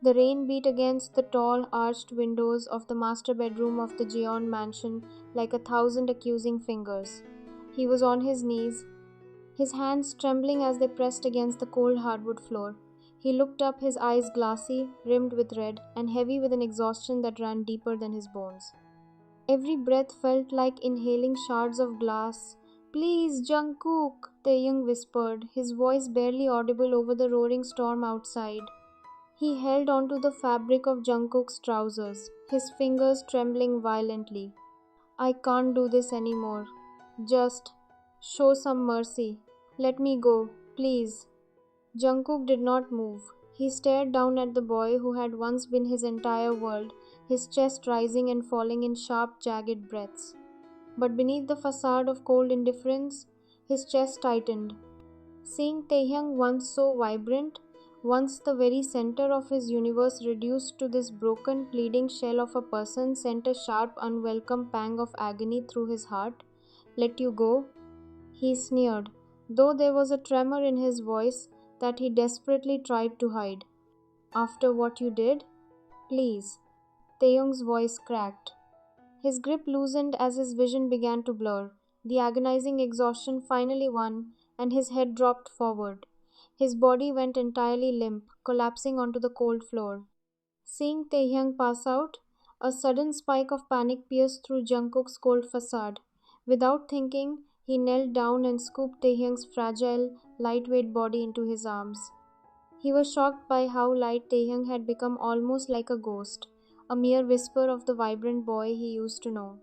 The rain beat against the tall, arched windows of the master bedroom of the Jeon mansion like 1,000 accusing fingers. He was on his knees, his hands trembling as they pressed against the cold hardwood floor. He looked up, his eyes glassy, rimmed with red, and heavy with an exhaustion that ran deeper than his bones. Every breath felt like inhaling shards of glass. "Please, Jungkook," Taehyung whispered, his voice barely audible over the roaring storm outside. He held onto the fabric of Jungkook's trousers, his fingers trembling violently. "I can't do this anymore. Just show some mercy. Let me go, please." Jungkook did not move. He stared down at the boy who had once been his entire world, his chest rising and falling in sharp, jagged breaths. But beneath the facade of cold indifference, his chest tightened. Seeing Taehyung, once so vibrant, once the very center of his universe, reduced to this broken, pleading shell of a person, sent a sharp, unwelcome pang of agony through his heart. "Let you go?" he sneered, though there was a tremor in his voice that he desperately tried to hide. "After what you did? Please." Taehyung's voice cracked. His grip loosened as his vision began to blur. The agonizing exhaustion finally won, and his head dropped forward. His body went entirely limp, collapsing onto the cold floor. Seeing Taehyung pass out, a sudden spike of panic pierced through Jungkook's cold facade. Without thinking, he knelt down and scooped Taehyung's fragile, lightweight body into his arms. He was shocked by how light Taehyung had become, almost like a ghost, a mere whisper of the vibrant boy he used to know.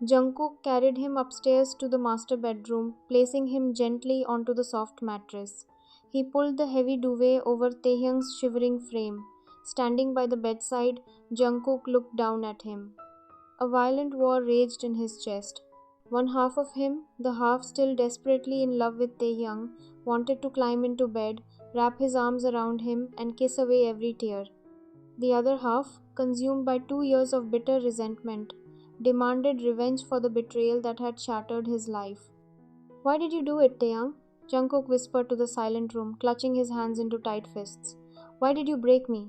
Jungkook carried him upstairs to the master bedroom, placing him gently onto the soft mattress. He pulled the heavy duvet over Taehyung's shivering frame. Standing by the bedside, Jungkook looked down at him. A violent war raged in his chest. One half of him, the half still desperately in love with Taehyung, wanted to climb into bed, wrap his arms around him, and kiss away every tear. The other half, consumed by 2 years of bitter resentment, demanded revenge for the betrayal that had shattered his life. "Why did you do it, Taehyung?" Jungkook whispered to the silent room, clutching his hands into tight fists. "Why did you break me?"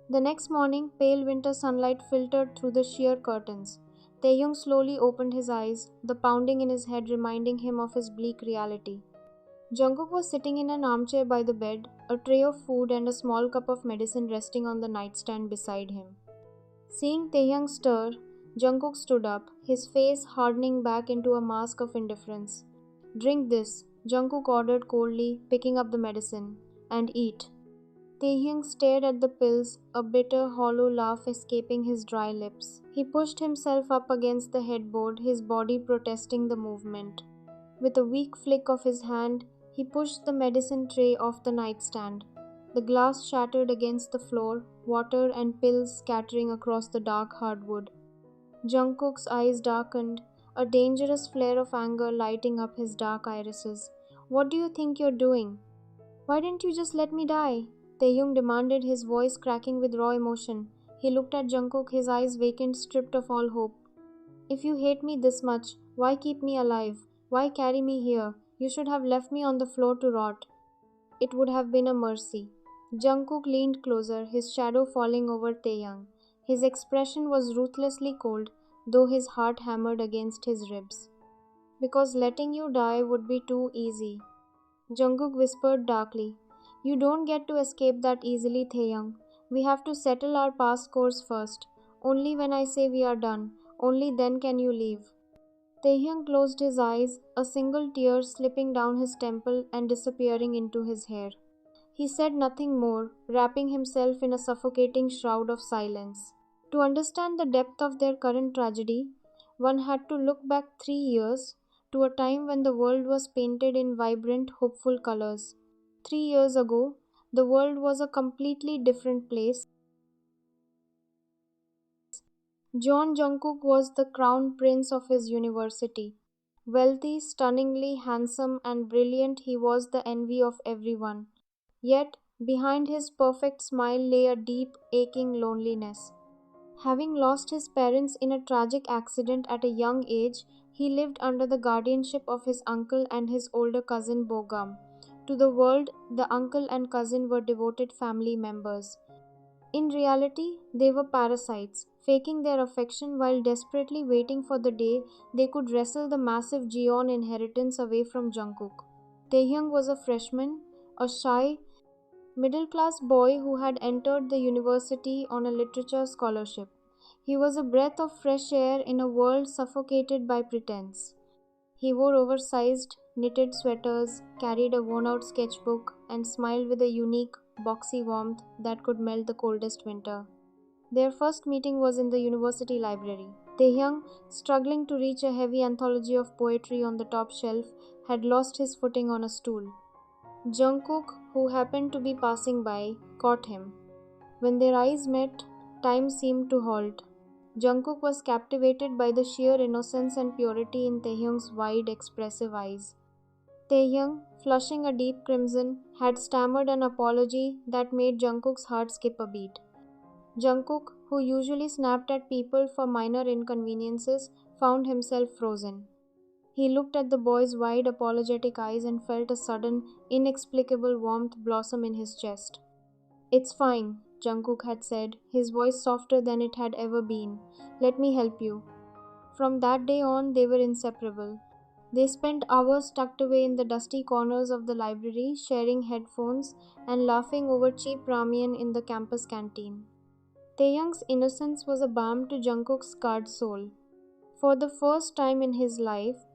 The next morning, pale winter sunlight filtered through the sheer curtains. Taehyung slowly opened his eyes, the pounding in his head reminding him of his bleak reality. Jungkook was sitting in an armchair by the bed, a tray of food and a small cup of medicine resting on the nightstand beside him. Seeing Taehyung stir, Jungkook stood up, his face hardening back into a mask of indifference. "Drink this," Jungkook ordered coldly, picking up the medicine, "and eat." Taehyung stared at the pills, a bitter, hollow laugh escaping his dry lips. He pushed himself up against the headboard, his body protesting the movement. With a weak flick of his hand, he pushed the medicine tray off the nightstand. The glass shattered against the floor, water and pills scattering across the dark hardwood. Jungkook's eyes darkened, a dangerous flare of anger lighting up his dark irises. "What do you think you're doing? Why didn't you just let me die?" Taehyung demanded, his voice cracking with raw emotion. He looked at Jungkook, his eyes vacant, stripped of all hope. "If you hate me this much, why keep me alive? Why carry me here? You should have left me on the floor to rot. It would have been a mercy." Jungkook leaned closer, his shadow falling over Taehyung. His expression was ruthlessly cold, though his heart hammered against his ribs. "Because letting you die would be too easy," Jungkook whispered darkly. "You don't get to escape that easily, Taehyung. We have to settle our past scores first. Only when I say we are done, only then can you leave." Taehyung closed his eyes, a single tear slipping down his temple and disappearing into his hair. He said nothing more, wrapping himself in a suffocating shroud of silence. To understand the depth of their current tragedy, one had to look back 3 years, to a time when the world was painted in vibrant, hopeful colors. 3 years ago, the world was a completely different place. John Jungkook was the crown prince of his university. Wealthy, stunningly handsome, and brilliant, he was the envy of everyone. Yet, behind his perfect smile lay a deep, aching loneliness. Having lost his parents in a tragic accident at a young age, he lived under the guardianship of his uncle and his older cousin Bogum. To the world, the uncle and cousin were devoted family members. In reality, they were parasites, faking their affection while desperately waiting for the day they could wrestle the massive Jeon inheritance away from Jungkook. Taehyung was a freshman, a shy, middle class boy who had entered the university on a literature scholarship. He was a breath of fresh air in a world suffocated by pretense. He wore oversized, knitted sweaters, carried a worn out sketchbook, and smiled with a unique, boxy warmth that could melt the coldest winter. Their first meeting was in the university library. Taehyung, struggling to reach a heavy anthology of poetry on the top shelf, had lost his footing on a stool. Jungkook, who happened to be passing by, caught him. When their eyes met, time seemed to halt. Jungkook was captivated by the sheer innocence and purity in Taehyung's wide, expressive eyes. Taehyung, flushing a deep crimson, had stammered an apology that made Jungkook's heart skip a beat. Jungkook, who usually snapped at people for minor inconveniences, found himself frozen. He looked at the boy's wide, apologetic eyes and felt a sudden, inexplicable warmth blossom in his chest. "It's fine," Jungkook had said, his voice softer than it had ever been. "Let me help you." From that day on, they were inseparable. They spent hours tucked away in the dusty corners of the library, sharing headphones and laughing over cheap ramen in the campus canteen. Taehyung's innocence was a balm to Jungkook's scarred soul. For the first time in his life,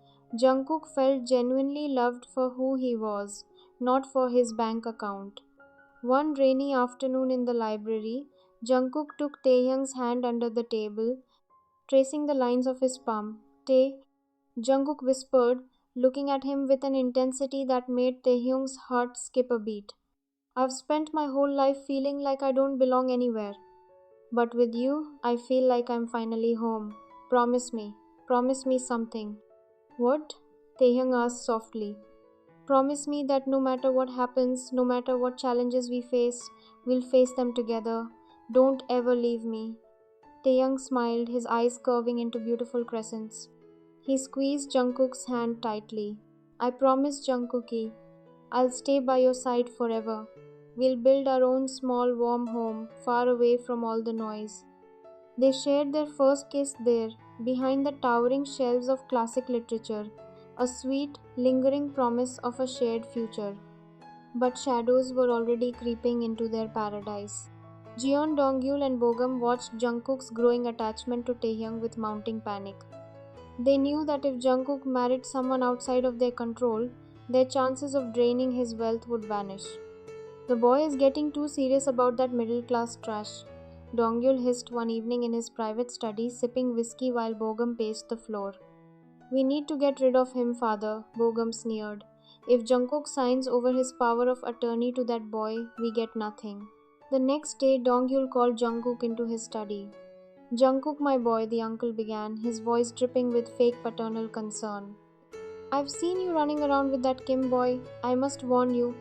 Jungkook felt genuinely loved for who he was, not for his bank account. One rainy afternoon in the library, Jungkook took Taehyung's hand under the table, tracing the lines of his palm. "Tae," Jungkook whispered, looking at him with an intensity that made Taehyung's heart skip a beat. "I've spent my whole life feeling like I don't belong anywhere. But with you, I feel like I'm finally home. Promise me. Promise me something." "What?" Taehyung asked softly. "Promise me that no matter what happens, no matter what challenges we face, we'll face them together. Don't ever leave me." Taehyung smiled, his eyes curving into beautiful crescents. He squeezed Jungkook's hand tightly. "I promise, Jungkookie. I'll stay by your side forever. We'll build our own small warm home, far away from all the noise." They shared their first kiss there, behind the towering shelves of classic literature, a sweet, lingering promise of a shared future. But shadows were already creeping into their paradise. Jeon, Dongyul and Bogum watched Jungkook's growing attachment to Taehyung with mounting panic. They knew that if Jungkook married someone outside of their control, their chances of draining his wealth would vanish. "The boy is getting too serious about that middle-class trash," Dongyul hissed one evening in his private study, sipping whiskey while Bogum paced the floor. "We need to get rid of him, father," Bogum sneered. "If Jungkook signs over his power of attorney to that boy, we get nothing." The next day, Dongyul called Jungkook into his study. "Jungkook, my boy," the uncle began, his voice dripping with fake paternal concern. "I've seen you running around with that Kim boy. I must warn you.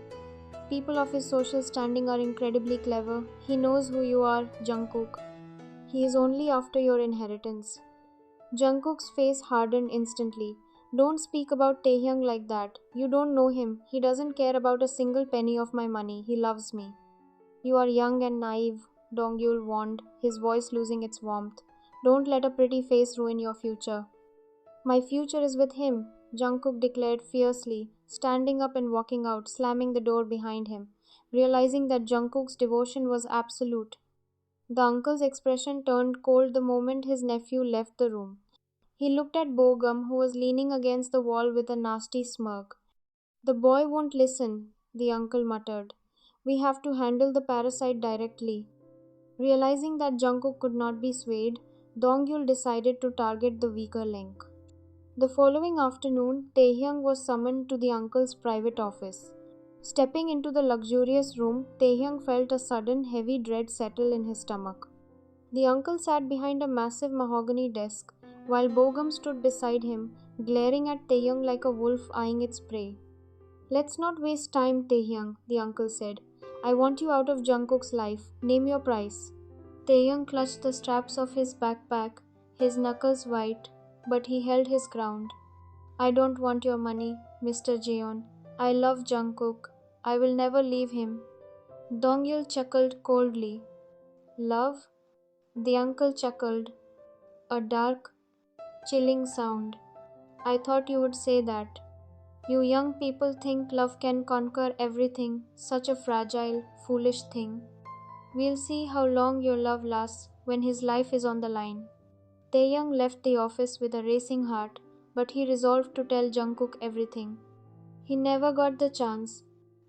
People of his social standing are incredibly clever. He knows who you are, Jungkook. He is only after your inheritance." Jungkook's face hardened instantly. "Don't speak about Taehyung like that. You don't know him. He doesn't care about a single penny of my money. He loves me." "You are young and naive," Dongyul warned, his voice losing its warmth. "Don't let a pretty face ruin your future." "My future is with him," Jungkook declared fiercely, standing up and walking out, slamming the door behind him, realizing that Jungkook's devotion was absolute. The uncle's expression turned cold the moment his nephew left the room. He looked at Bogum, who was leaning against the wall with a nasty smirk. "The boy won't listen," the uncle muttered. "We have to handle the parasite directly." Realizing that Jungkook could not be swayed, Dongyul decided to target the weaker link. The following afternoon, Taehyung was summoned to the uncle's private office. Stepping into the luxurious room, Taehyung felt a sudden heavy dread settle in his stomach. The uncle sat behind a massive mahogany desk, while Bogum stood beside him, glaring at Taehyung like a wolf eyeing its prey. "Let's not waste time, Taehyung," the uncle said. "I want you out of Jungkook's life. Name your price." Taehyung clutched the straps of his backpack, his knuckles white, but he held his ground. "I don't want your money, Mr. Jeon. I love Jungkook. I will never leave him." Dongyul chuckled coldly. Love? The uncle chuckled, a dark, chilling sound. I thought you would say that. You young people think love can conquer everything, such a fragile, foolish thing. We'll see how long your love lasts when his life is on the line. Taehyung left the office with a racing heart, but he resolved to tell Jungkook everything. He never got the chance.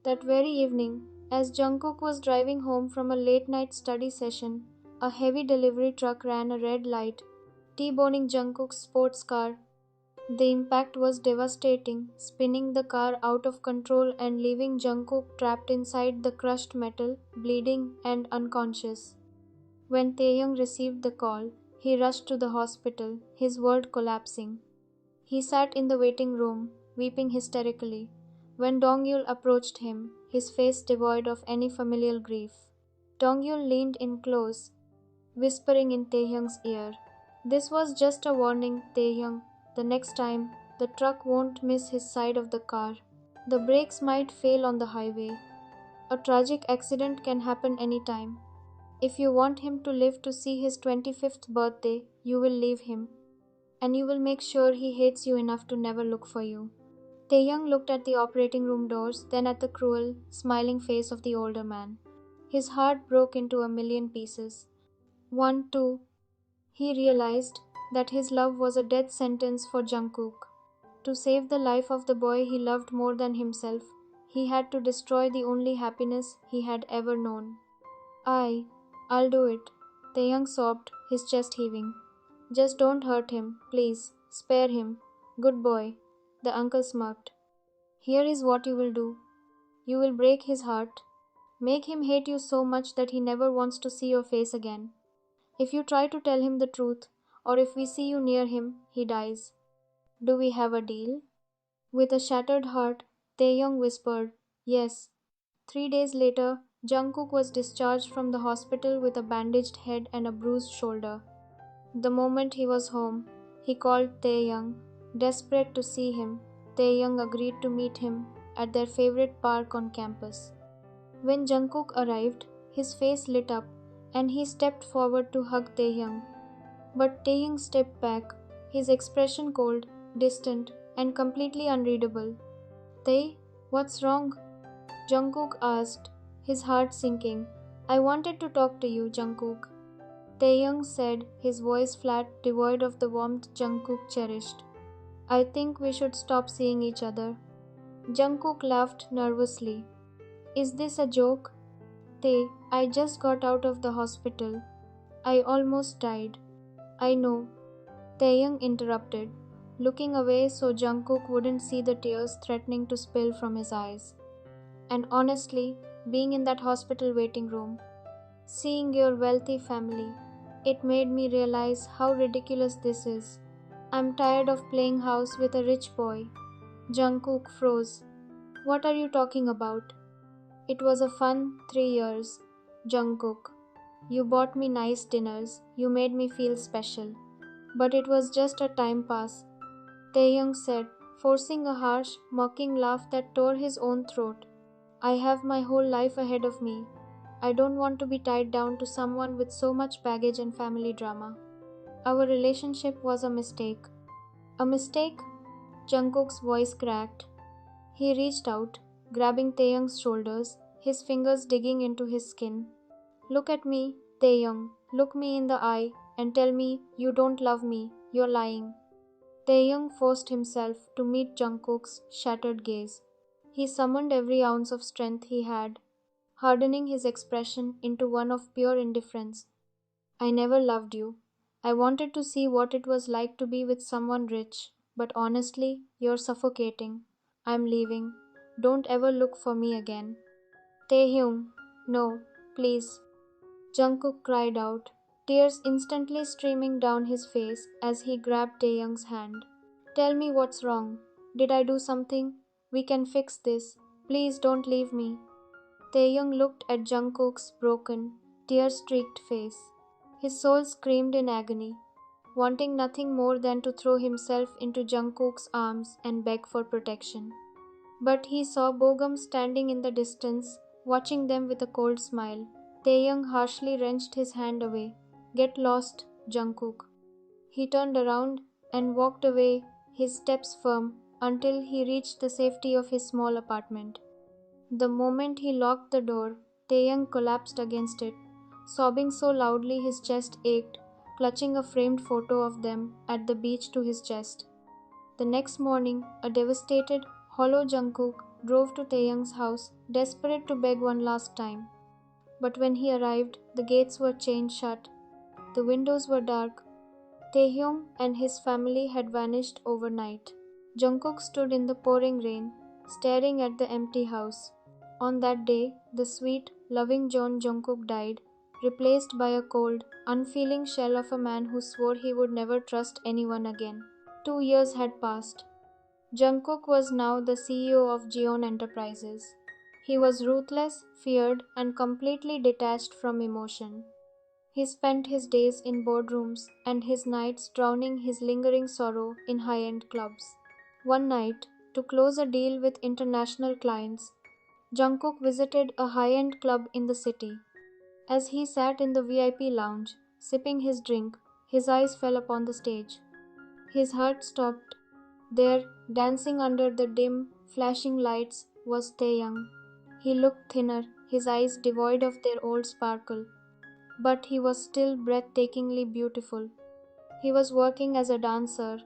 That very evening, as Jungkook was driving home from a late night study session, a heavy delivery truck ran a red light, T-boning Jungkook's sports car. The impact was devastating, spinning the car out of control and leaving Jungkook trapped inside the crushed metal, bleeding and unconscious. When Taehyung received the call, he rushed to the hospital, his world collapsing. He sat in the waiting room, weeping hysterically. When Dongyul approached him, his face devoid of any familial grief. Dongyul leaned in close, whispering in Taehyung's ear. This was just a warning, Taehyung. The next time, the truck won't miss his side of the car. The brakes might fail on the highway. A tragic accident can happen anytime. If you want him to live to see his 25th birthday, you will leave him. And you will make sure he hates you enough to never look for you. Taehyung looked at the operating room doors, then at the cruel, smiling face of the older man. His heart broke into a million pieces. One, two. He realized that his love was a death sentence for Jungkook. To save the life of the boy he loved more than himself, he had to destroy the only happiness he had ever known. I'll do it, Taehyung sobbed, his chest heaving. Just don't hurt him, please. Spare him. Good boy. The uncle smirked. Here is what you will do. You will break his heart. Make him hate you so much that he never wants to see your face again. If you try to tell him the truth, or if we see you near him, he dies. Do we have a deal? With a shattered heart, Taehyung whispered, Yes. 3 days later, Jungkook was discharged from the hospital with a bandaged head and a bruised shoulder. The moment he was home, he called Taehyung. Desperate to see him, Taehyung agreed to meet him at their favorite park on campus. When Jungkook arrived, his face lit up and he stepped forward to hug Taehyung. But Taehyung stepped back, his expression cold, distant, and completely unreadable. Tae, what's wrong? Jungkook asked, his heart sinking. I wanted to talk to you, Jungkook. Taehyung said, his voice flat, devoid of the warmth Jungkook cherished. I think we should stop seeing each other. Jungkook laughed nervously. Is this a joke? Tae, I just got out of the hospital. I almost died. I know. Taehyung interrupted, looking away so Jungkook wouldn't see the tears threatening to spill from his eyes. And honestly, being in that hospital waiting room, seeing your wealthy family, it made me realize how ridiculous this is. I'm tired of playing house with a rich boy. Jungkook froze. What are you talking about? It was a fun 3 years, Jungkook. You bought me nice dinners, you made me feel special. But it was just a time pass, Taehyung said, forcing a harsh, mocking laugh that tore his own throat. I have my whole life ahead of me. I don't want to be tied down to someone with so much baggage and family drama. Our relationship was a mistake. A mistake? Jungkook's voice cracked. He reached out, grabbing Taehyung's shoulders, his fingers digging into his skin. Look at me, Taehyung. Look me in the eye and tell me you don't love me. You're lying. Taehyung forced himself to meet Jungkook's shattered gaze. He summoned every ounce of strength he had, hardening his expression into one of pure indifference. I never loved you. I wanted to see what it was like to be with someone rich, but honestly, you're suffocating. I'm leaving. Don't ever look for me again. Taehyung, no, please. Jungkook cried out, tears instantly streaming down his face as he grabbed Taehyung's hand. Tell me what's wrong. Did I do something? We can fix this. Please don't leave me. Taehyung looked at Jungkook's broken, tear-streaked face. His soul screamed in agony, wanting nothing more than to throw himself into Jungkook's arms and beg for protection. But he saw Bogum standing in the distance, watching them with a cold smile. Taehyung harshly wrenched his hand away. Get lost, Jungkook. He turned around and walked away, his steps firm, until he reached the safety of his small apartment. The moment he locked the door, Taehyung collapsed against it, sobbing so loudly his chest ached, clutching a framed photo of them at the beach to his chest. The next morning, a devastated, hollow Jungkook drove to Taehyung's house, desperate to beg one last time. But when he arrived, the gates were chained shut, the windows were dark. Taehyung and his family had vanished overnight. Jungkook stood in the pouring rain, staring at the empty house. On that day, the sweet, loving John Jungkook died, replaced by a cold, unfeeling shell of a man who swore he would never trust anyone again. 2 years had passed. Jungkook was now the CEO of Jeon Enterprises. He was ruthless, feared, and completely detached from emotion. He spent his days in boardrooms and his nights drowning his lingering sorrow in high-end clubs. One night, to close a deal with international clients, Jungkook visited a high-end club in the city. As he sat in the VIP lounge, sipping his drink, his eyes fell upon the stage. His heart stopped. There, dancing under the dim, flashing lights, was Taehyung. He looked thinner, his eyes devoid of their old sparkle. But he was still breathtakingly beautiful. He was working as a dancer,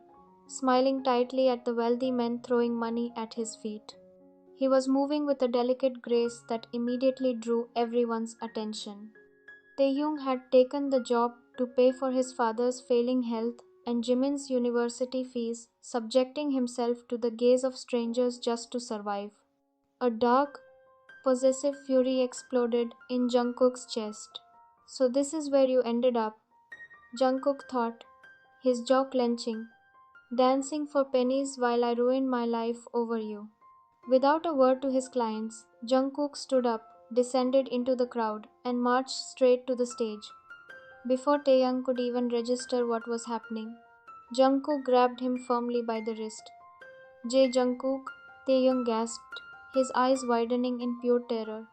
smiling tightly at the wealthy men throwing money at his feet. He was moving with a delicate grace that immediately drew everyone's attention. Taehyung had taken the job to pay for his father's failing health and Jimin's university fees, subjecting himself to the gaze of strangers just to survive. A dark, possessive fury exploded in Jungkook's chest. So this is where you ended up, Jungkook thought, his jaw clenching. Dancing for pennies while I ruined my life over you. Without a word to his clients, Jungkook stood up, descended into the crowd, and marched straight to the stage. Before Taehyung could even register what was happening, Jungkook grabbed him firmly by the wrist. Jae Jungkook, Taehyung gasped, his eyes widening in pure terror.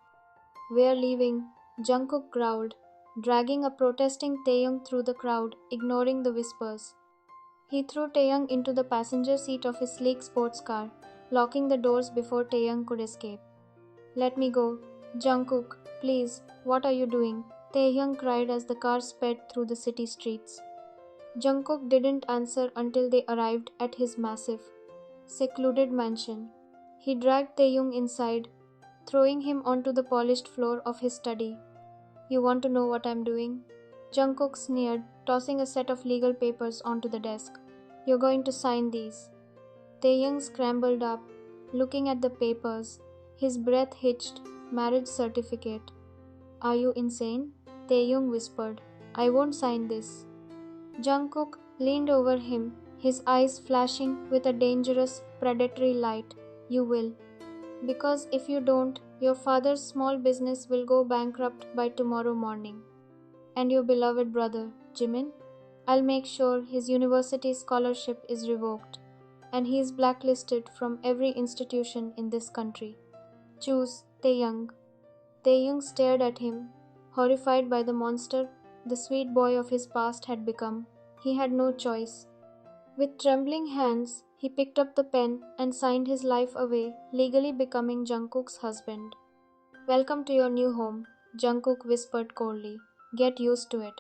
We're leaving, Jungkook growled, dragging a protesting Taehyung through the crowd, ignoring the whispers. He threw Taehyung into the passenger seat of his sleek sports car, locking the doors before Taehyung could escape. Let me go. Jungkook, please, what are you doing? Taehyung cried as the car sped through the city streets. Jungkook didn't answer until they arrived at his massive, secluded mansion. He dragged Taehyung inside, throwing him onto the polished floor of his study. You want to know what I'm doing? Jungkook sneered, tossing a set of legal papers onto the desk. You're going to sign these. Taehyung scrambled up, looking at the papers, his breath hitched. Marriage certificate. Are you insane? Taehyung whispered. I won't sign this. Jungkook leaned over him, his eyes flashing with a dangerous, predatory light. You will. Because if you don't, your father's small business will go bankrupt by tomorrow morning. And your beloved brother, Jimin? I'll make sure his university scholarship is revoked, and he is blacklisted from every institution in this country. Choose Taehyung. Taehyung stared at him, horrified by the monster the sweet boy of his past had become. He had no choice. With trembling hands, he picked up the pen and signed his life away, legally becoming Jungkook's husband. Welcome to your new home, Jungkook whispered coldly. Get used to it.